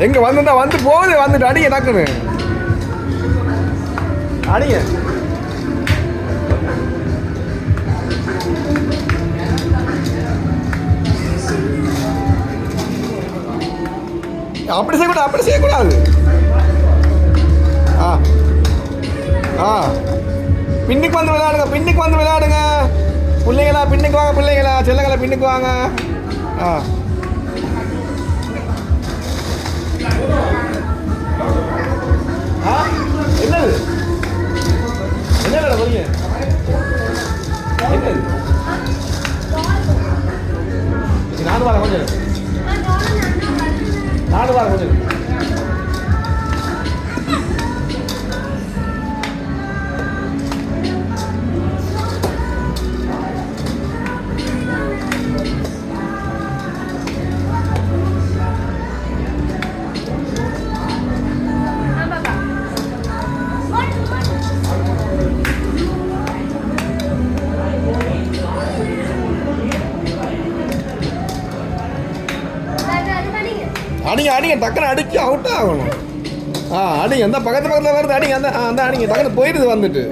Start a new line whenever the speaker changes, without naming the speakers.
எங்க வந்துட்டா வந்து போகுது வந்துட்டு அடிங்க டக்குன்னு அடிங்க. அப்படி செய்யக்கூடாது, அப்படி செய்யக்கூடாது. ஆ ஆ பின்னுக்கு வந்து விளையாடுங்க, பின்னுக்கு வந்து விளையாடுங்க பிள்ளைங்களா, பின்னுக்கு வாங்க பிள்ளைங்களா, செல்லங்களா பின்னுக்கு வாங்க. ஆ ஆ என்னது என்னடா வரீங்க என்னது நானும் வரேன் கொஞ்சம், நானும் வரேன் கொஞ்சம். அடிங்க அடிங்க டக்குன்னு அடிச்சு அவுட் ஆகணும். ஆ அடிங்க அந்த பக்கத்து பக்கத்தில் வருது, அடிங்க அந்த அந்த அடிங்க டக்குன்னு போயிடுது வந்துட்டு.